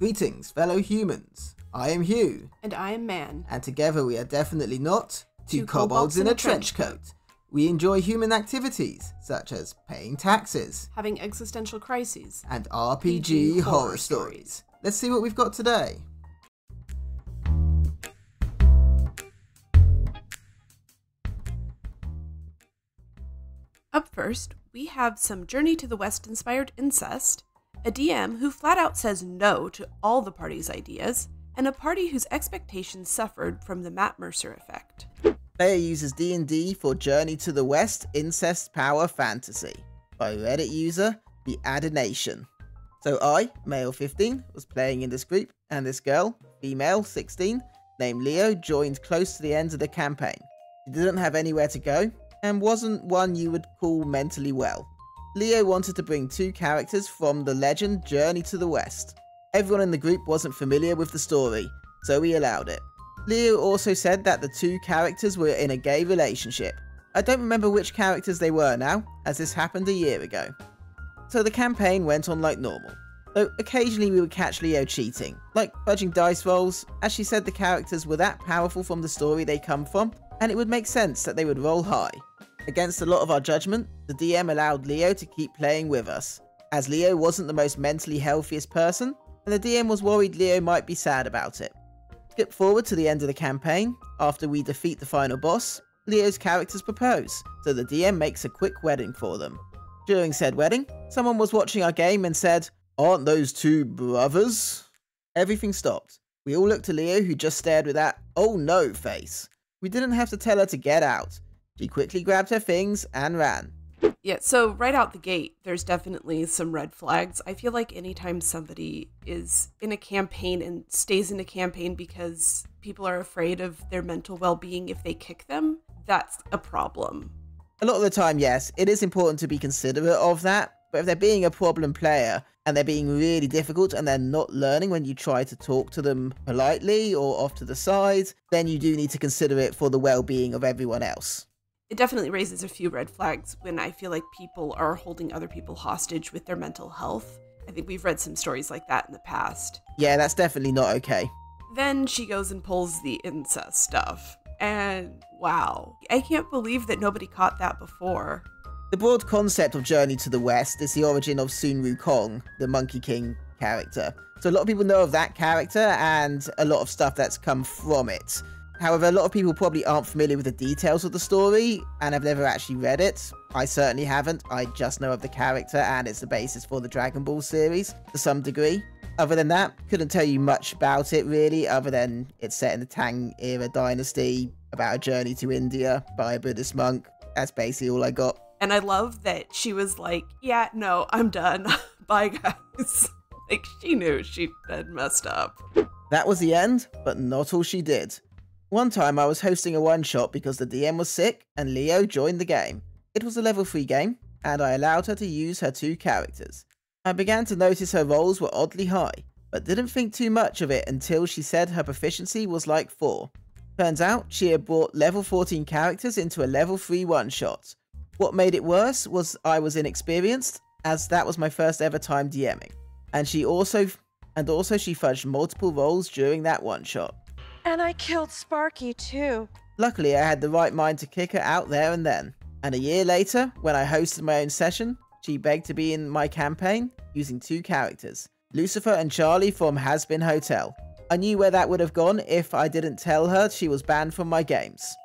Greetings, fellow humans. I am Hugh. And I am Man. And together we are definitely not Two kobolds in a trench coat. We enjoy human activities, such as paying taxes, Having existential crises, and RPG horror stories. Let's see what we've got today. Up first, we have some Journey to the West inspired incest, a DM who flat out says no to all the party's ideas, and a party whose expectations suffered from the Matt Mercer Effect. Player uses D&D for Journey to the West Incest Power Fantasy by Reddit user The Adonation. So I, male 15, was playing in this group, and this girl, female 16, named Leo, joined close to the end of the campaign. She didn't have anywhere to go, and wasn't one you would call mentally well. Leo wanted to bring two characters from the legend Journey to the West. Everyone in the group wasn't familiar with the story, so we allowed it. Leo also said that the two characters were in a gay relationship. I don't remember which characters they were now, as this happened a year ago. So the campaign went on like normal, though occasionally we would catch Leo cheating, like fudging dice rolls, as she said the characters were that powerful from the story they come from, and it would make sense that they would roll high. Against a lot of our judgment, the DM allowed Leo to keep playing with us, as Leo wasn't the most mentally healthiest person, and the DM was worried Leo might be sad about it. Skip forward to the end of the campaign. After we defeat the final boss, Leo's characters propose, so the DM makes a quick wedding for them. During said wedding, someone was watching our game and said, "Aren't those two brothers?" Everything stopped. We all looked to Leo, who just stared with that "oh no" face. We didn't have to tell her to get out. She quickly grabbed her things and ran. Yeah, so right out the gate, there's definitely some red flags. I feel like anytime somebody is in a campaign and stays in a campaign because people are afraid of their mental well-being if they kick them, that's a problem. A lot of the time, yes, it is important to be considerate of that, but if they're being a problem player and they're being really difficult and they're not learning when you try to talk to them politely or off to the side, then you do need to consider it for the well-being of everyone else. It definitely raises a few red flags when I feel like people are holding other people hostage with their mental health. I think we've read some stories like that in the past. Yeah, that's definitely not okay. Then she goes and pulls the incest stuff. And wow, I can't believe that nobody caught that before. The broad concept of Journey to the West is the origin of Sun Wukong, the Monkey King character. So a lot of people know of that character and a lot of stuff that's come from it. However, a lot of people probably aren't familiar with the details of the story and have never actually read it. I certainly haven't. I just know of the character and it's the basis for the Dragon Ball series to some degree. Other than that, couldn't tell you much about it really, other than it's set in the Tang era dynasty, about a journey to India by a Buddhist monk. That's basically all I got. And I love that she was like, yeah, no, I'm done. Bye, guys. Like, she knew she had messed up. That was the end, but not all she did. One time I was hosting a one-shot because the DM was sick and Leo joined the game. It was a level 3 game, and I allowed her to use her two characters. I began to notice her rolls were oddly high, but didn't think too much of it until she said her proficiency was like 4. Turns out she had brought level 14 characters into a level 3 one-shot. What made it worse was I was inexperienced, as that was my first ever time DMing. And she fudged multiple rolls during that one-shot. And I killed Sparky too. Luckily, I had the right mind to kick her out there and then. And a year later, when I hosted my own session, she begged to be in my campaign using two characters, Lucifer and Charlie from Has Been Hotel. I knew where that would have gone if I didn't tell her she was banned from my games.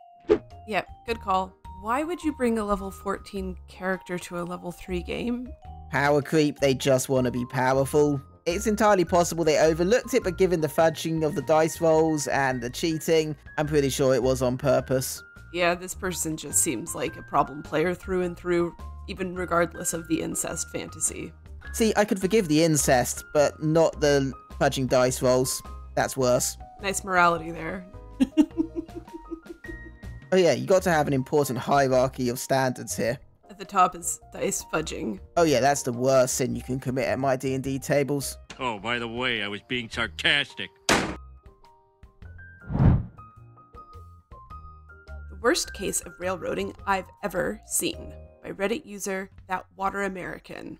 Yep, good call. Why would you bring a level 14 character to a level 3 game? Power creep, they just want to be powerful. It's entirely possible they overlooked it, but given the fudging of the dice rolls and the cheating, I'm pretty sure it was on purpose. Yeah, this person just seems like a problem player through and through, even regardless of the incest fantasy. See, I could forgive the incest, but not the fudging dice rolls. That's worse. Nice morality there. Oh yeah, you got to have an important hierarchy of standards here. At the top is dice fudging. Oh yeah, that's the worst sin you can commit at my D&D tables. Oh, by the way, I was being sarcastic. The worst case of railroading I've ever seen, by Reddit user That Water American.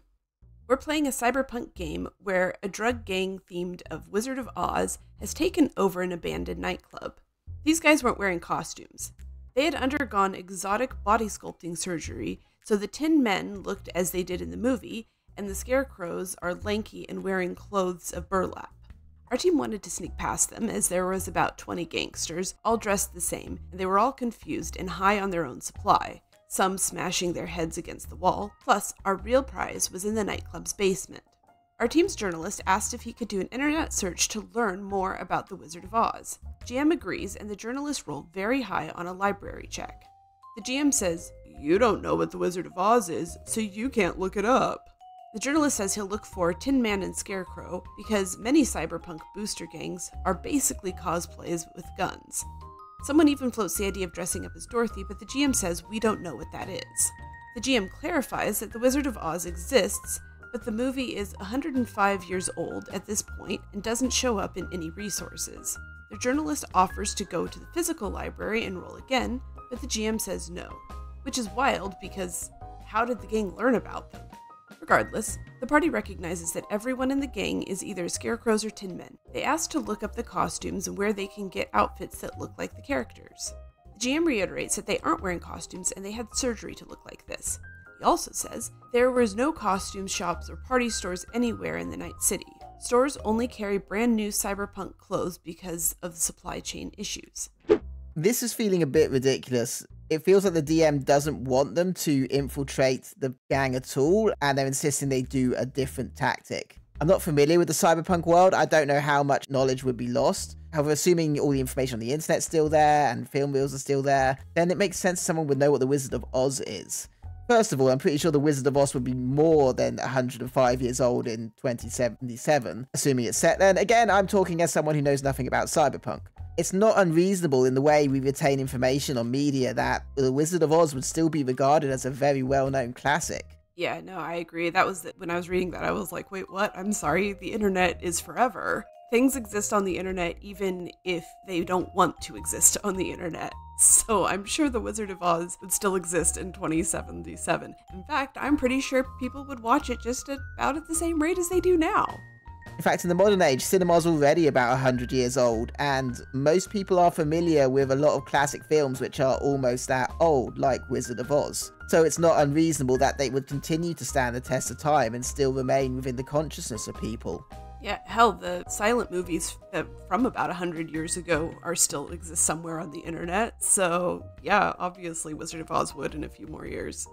We're playing a cyberpunk game where a drug gang themed of Wizard of Oz has taken over an abandoned nightclub. These guys weren't wearing costumes. They had undergone exotic body sculpting surgery, so the Tin Men looked as they did in the movie, and the Scarecrows are lanky and wearing clothes of burlap. Our team wanted to sneak past them, as there was about 20 gangsters, all dressed the same, and they were all confused and high on their own supply, some smashing their heads against the wall, plus our real prize was in the nightclub's basement. Our team's journalist asked if he could do an internet search to learn more about the Wizard of Oz. GM agrees, and the journalist rolled very high on a library check. The GM says, "You don't know what the Wizard of Oz is, so you can't look it up." The journalist says he'll look for Tin Man and Scarecrow because many cyberpunk booster gangs are basically cosplays with guns. Someone even floats the idea of dressing up as Dorothy, but the GM says we don't know what that is. The GM clarifies that the Wizard of Oz exists, but the movie is 105 years old at this point and doesn't show up in any resources. The journalist offers to go to the physical library and roll again, but the GM says no, which is wild because how did the gang learn about them? Regardless, the party recognizes that everyone in the gang is either Scarecrows or Tin Men. They ask to look up the costumes and where they can get outfits that look like the characters. The GM reiterates that they aren't wearing costumes and they had surgery to look like this. He also says there was no costume shops or party stores anywhere in the Night City. Stores only carry brand new cyberpunk clothes because of the supply chain issues. This is feeling a bit ridiculous. It feels like the DM doesn't want them to infiltrate the gang at all, and they're insisting they do a different tactic. I'm not familiar with the cyberpunk world. I don't know how much knowledge would be lost. However, assuming all the information on the internet's still there and film reels are still there, then it makes sense someone would know what the Wizard of Oz is. First of all, I'm pretty sure the Wizard of Oz would be more than 105 years old in 2077, assuming it's set then. Again, I'm talking as someone who knows nothing about cyberpunk. It's not unreasonable in the way we retain information on media that The Wizard of Oz would still be regarded as a very well-known classic. Yeah, no, I agree. When I was reading that, I was like, wait, what? I'm sorry, the internet is forever. Things exist on the internet even if they don't want to exist on the internet. So I'm sure The Wizard of Oz would still exist in 2077. In fact, I'm pretty sure people would watch it just about at the same rate as they do now. In fact, in the modern age, cinema's already about 100 years old, and most people are familiar with a lot of classic films which are almost that old, like Wizard of Oz. So it's not unreasonable that they would continue to stand the test of time and still remain within the consciousness of people. Yeah, hell, the silent movies from about 100 years ago still exist somewhere on the internet, so yeah, obviously Wizard of Oz would in a few more years.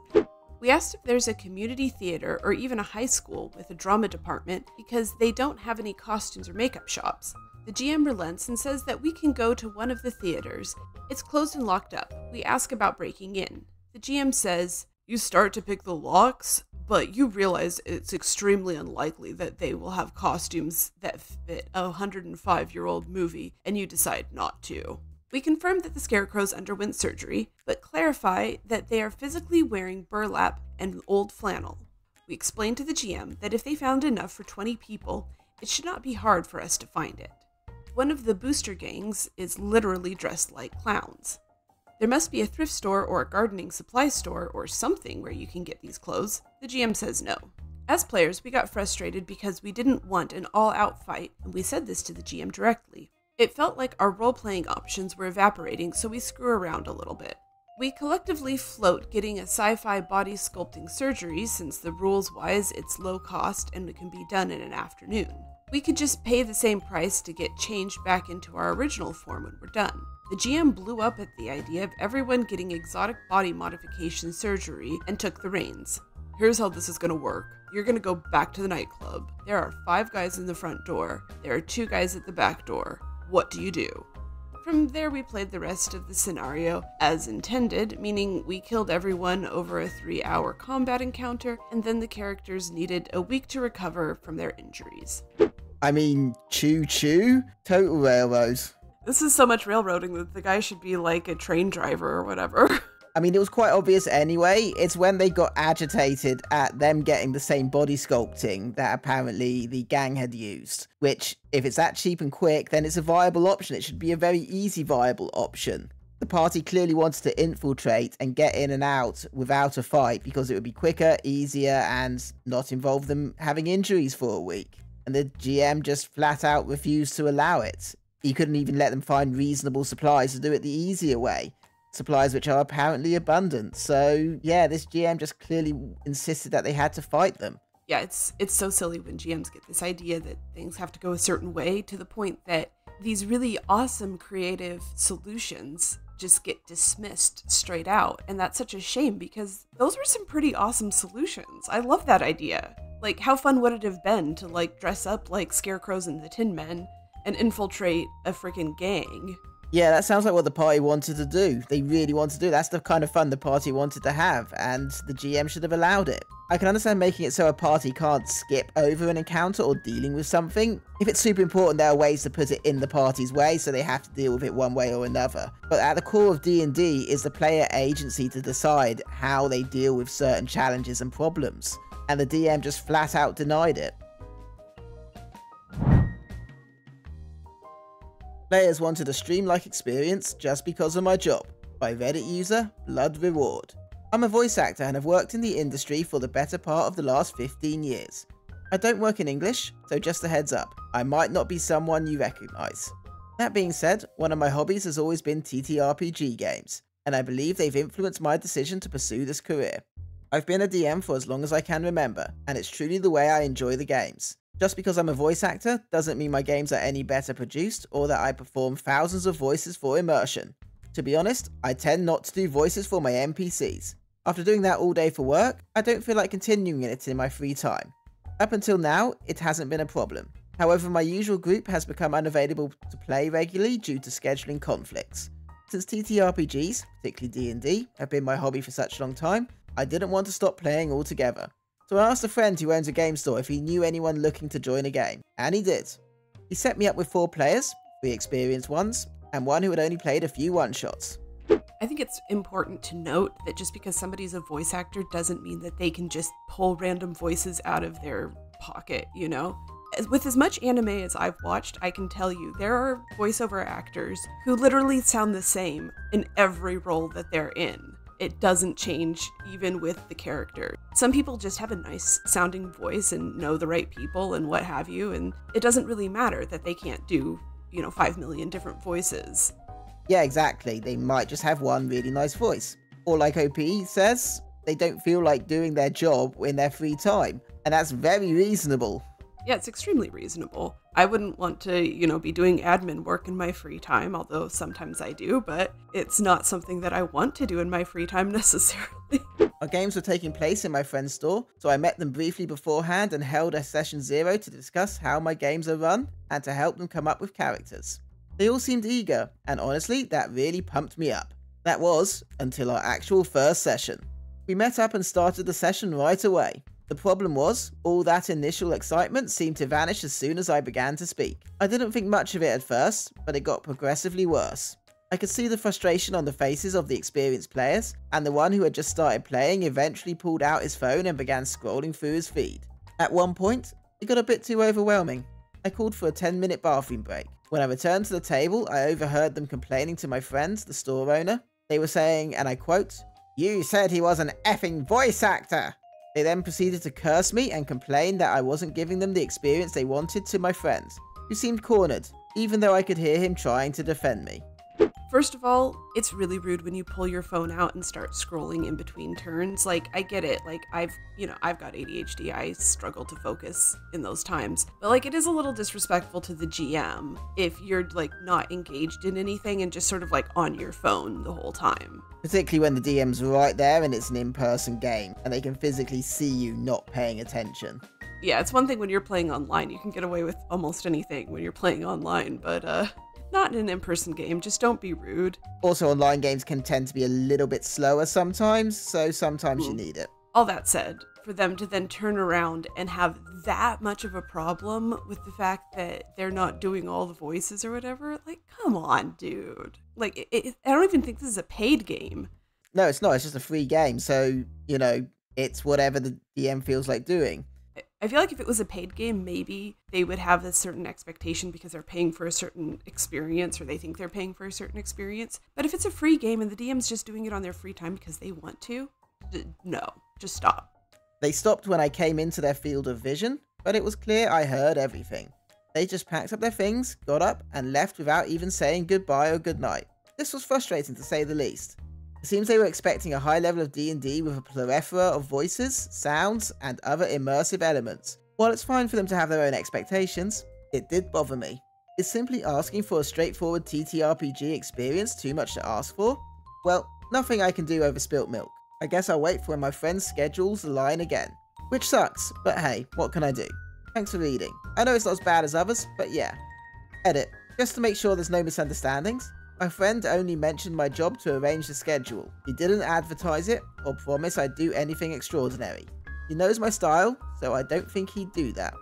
We asked if there's a community theater or even a high school with a drama department because they don't have any costumes or makeup shops. The GM relents and says that we can go to one of the theaters. It's closed and locked up. We ask about breaking in. The GM says, "You start to pick the locks, but you realize it's extremely unlikely that they will have costumes that fit a 105-year-old movie, and you decide not to." We confirm that the Scarecrows underwent surgery, but clarify that they are physically wearing burlap and old flannel. We explain to the GM that if they found enough for 20 people, it should not be hard for us to find it. One of the booster gangs is literally dressed like clowns. There must be a thrift store or a gardening supply store or something where you can get these clothes. The GM says no. As players, we got frustrated because we didn't want an all-out fight, and we said this to the GM directly. It felt like our role-playing options were evaporating, so we screw around a little bit. We collectively float getting a sci-fi body sculpting surgery since the rules-wise it's low cost and it can be done in an afternoon. We could just pay the same price to get changed back into our original form when we're done. The GM blew up at the idea of everyone getting exotic body modification surgery and took the reins. "Here's how this is going to work. You're going to go back to the nightclub. There are 5 guys in the front door. There are 2 guys at the back door. What do you do?" From there, we played the rest of the scenario as intended, meaning we killed everyone over a 3-hour combat encounter, and then the characters needed a week to recover from their injuries. I mean, choo-choo? Total railroads. This is so much railroading that the guy should be like a train driver or whatever. I mean, it was quite obvious anyway. It's when they got agitated at them getting the same body sculpting that apparently the gang had used. Which, if it's that cheap and quick, then it's a viable option. It should be a very easy viable option. The party clearly wanted to infiltrate and get in and out without a fight because it would be quicker, easier, and not involve them having injuries for a week. And the GM just flat out refused to allow it. He couldn't even let them find reasonable supplies to do it the easier way. Supplies which are apparently abundant. So yeah, this GM just clearly insisted that they had to fight them. Yeah, it's so silly when GMs get this idea that things have to go a certain way, to the point that these really awesome creative solutions just get dismissed straight out. And that's such a shame, because those were some pretty awesome solutions. I love that idea. Like, how fun would it have been to, like, dress up like Scarecrows and the Tin Men and infiltrate a freaking gang? Yeah, that sounds like what the party wanted to do. They really wanted to do. That's the kind of fun the party wanted to have, and the GM should have allowed it. I can understand making it so a party can't skip over an encounter or dealing with something. If it's super important, there are ways to put it in the party's way, so they have to deal with it one way or another. But at the core of D&D is the player agency to decide how they deal with certain challenges and problems, and the DM just flat out denied it. Players wanted a stream-like experience just because of my job, by Reddit user Blood Reward. I'm a voice actor and have worked in the industry for the better part of the last 15 years. I don't work in English, so just a heads up, I might not be someone you recognise. That being said, one of my hobbies has always been TTRPG games, and I believe they've influenced my decision to pursue this career. I've been a DM for as long as I can remember, and it's truly the way I enjoy the games. Just because I'm a voice actor doesn't mean my games are any better produced or that I perform thousands of voices for immersion. To be honest, I tend not to do voices for my NPCs. After doing that all day for work, I don't feel like continuing it in my free time. Up until now, it hasn't been a problem. However, my usual group has become unavailable to play regularly due to scheduling conflicts. Since TTRPGs, particularly D&D, have been my hobby for such a long time, I didn't want to stop playing altogether. So I asked a friend who owns a game store if he knew anyone looking to join a game, and he did. He set me up with 4 players, 3 experienced ones, and one who had only played a few one-shots. I think it's important to note that just because somebody's a voice actor doesn't mean that they can just pull random voices out of their pocket, you know? With as much anime as I've watched, I can tell you there are voiceover actors who literally sound the same in every role that they're in. It doesn't change even with the character. Some people just have a nice sounding voice and know the right people and what have you, and it doesn't really matter that they can't do, 5 million different voices. Yeah, exactly. They might just have one really nice voice. Or like OP says, they don't feel like doing their job in their free time. And that's very reasonable. Yeah, it's extremely reasonable. I wouldn't want to, be doing admin work in my free time, although sometimes I do, but it's not something that I want to do in my free time necessarily. Our games were taking place in my friend's store, so I met them briefly beforehand and held a session 0 to discuss how my games are run and to help them come up with characters. They all seemed eager, and honestly, that really pumped me up. That was until our actual first session. We met up and started the session right away. The problem was, all that initial excitement seemed to vanish as soon as I began to speak. I didn't think much of it at first, but it got progressively worse. I could see the frustration on the faces of the experienced players, and the one who had just started playing eventually pulled out his phone and began scrolling through his feed. At one point, it got a bit too overwhelming. I called for a 10-minute bathroom break. When I returned to the table, I overheard them complaining to my friend, the store owner. They were saying, and I quote, "You said he was an effing voice actor!" They then proceeded to curse me and complain that I wasn't giving them the experience they wanted to my friend, who seemed cornered, even though I could hear him trying to defend me. First of all, it's really rude when you pull your phone out and start scrolling in between turns. Like, I get it. Like, I've got ADHD. I struggle to focus in those times. But, like, it is a little disrespectful to the GM if you're, like, not engaged in anything and just sort of, like, on your phone the whole time. Particularly when the DM's right there and it's an in-person game, and they can physically see you not paying attention. Yeah, it's one thing when you're playing online. You can get away with almost anything when you're playing online, but, not in an in-person game. Just don't be rude. Also, online games can tend to be a little bit slower sometimes, so sometimes you need it. All that said, for them to then turn around and have that much of a problem with the fact that they're not doing all the voices or whatever, like, come on, dude. Like, I don't even think this is a paid game. No, it's not. It's just a free game, so, it's whatever the DM feels like doing. I feel like if it was a paid game, maybe they would have this certain expectation because they're paying for a certain experience, or they think they're paying for a certain experience. But if it's a free game and the DM's just doing it on their free time because they want to, no, just stop. They stopped when I came into their field of vision, but it was clear I heard everything. They just packed up their things, got up, and left without even saying goodbye or goodnight. This was frustrating to say the least. It seems they were expecting a high level of D&D with a plethora of voices, sounds, and other immersive elements. While it's fine for them to have their own expectations, it did bother me. Is simply asking for a straightforward TTRPG experience too much to ask for? Well, nothing I can do over spilt milk. I guess I'll wait for when my friends' schedules align again. Which sucks, but hey, what can I do? Thanks for reading. I know it's not as bad as others, but yeah. Edit. Just to make sure there's no misunderstandings. My friend only mentioned my job to arrange the schedule. He didn't advertise it or promise I'd do anything extraordinary. He knows my style, so I don't think he'd do that.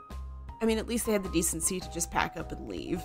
I mean, at least they had the decency to just pack up and leave,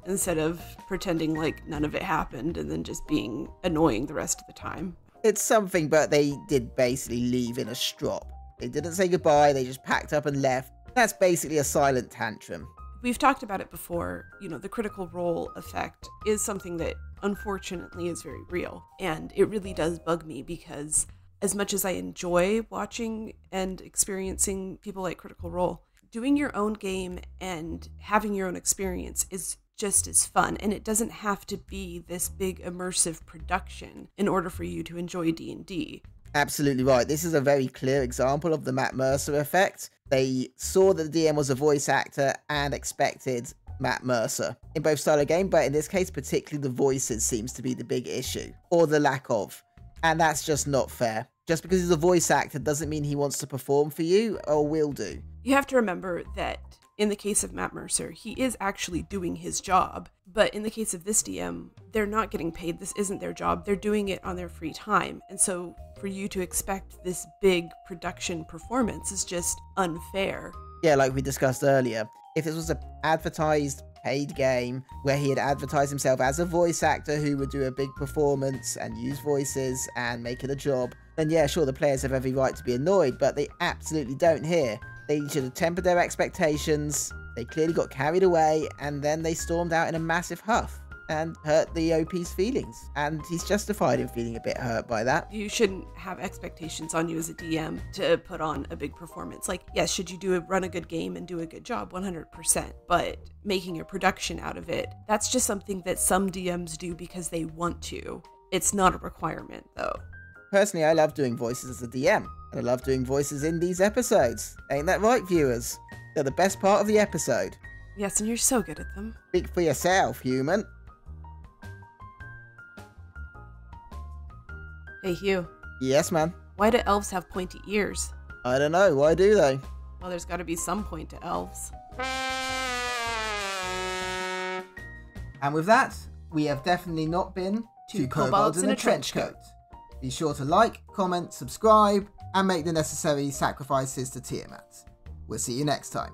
instead of pretending like none of it happened and then just being annoying the rest of the time. It's something, but they did basically leave in a strop. They didn't say goodbye, they just packed up and left. That's basically a silent tantrum. We've talked about it before, the critical role effect is something that unfortunately is very real. And it really does bug me because as much as I enjoy watching and experiencing people like Critical Role, doing your own game and having your own experience is just as fun. And it doesn't have to be this big immersive production in order for you to enjoy D&D. Absolutely right. This is a very clear example of the Matt Mercer effect. They saw that the DM was a voice actor and expected Matt Mercer in both style of game, but in this case, particularly the voices seems to be the big issue, or the lack of. And that's just not fair. Just because he's a voice actor doesn't mean he wants to perform for you, or will do. You have to remember that in the case of Matt Mercer, he is actually doing his job. But in the case of this DM, they're not getting paid. This isn't their job. They're doing it on their free time. And so for you to expect this big production performance is just unfair. Yeah, like we discussed earlier. If this was an advertised paid game where he had advertised himself as a voice actor who would do a big performance and use voices and make it a job, then yeah, sure, the players have every right to be annoyed, but they absolutely don't here. They should have tempered their expectations, they clearly got carried away, and then they stormed out in a massive huff and hurt the OP's feelings. And he's justified in feeling a bit hurt by that. You shouldn't have expectations on you as a DM to put on a big performance. Like, yes, should you run a good game and do a good job? 100%. But making a production out of it, that's just something that some DMs do because they want to. It's not a requirement, though. Personally, I love doing voices as a DM, and I love doing voices in these episodes. Ain't that right, viewers? They're the best part of the episode. Yes, and you're so good at them. Speak for yourself, human. Hey, Hugh. Yes, man. Why do elves have pointy ears? I don't know, why do they? Well, there's got to be some point to elves. And with that, we have definitely not been Two kobolds in a trench coat. Be sure to like, comment, subscribe, and make the necessary sacrifices to Tiamat. We'll see you next time.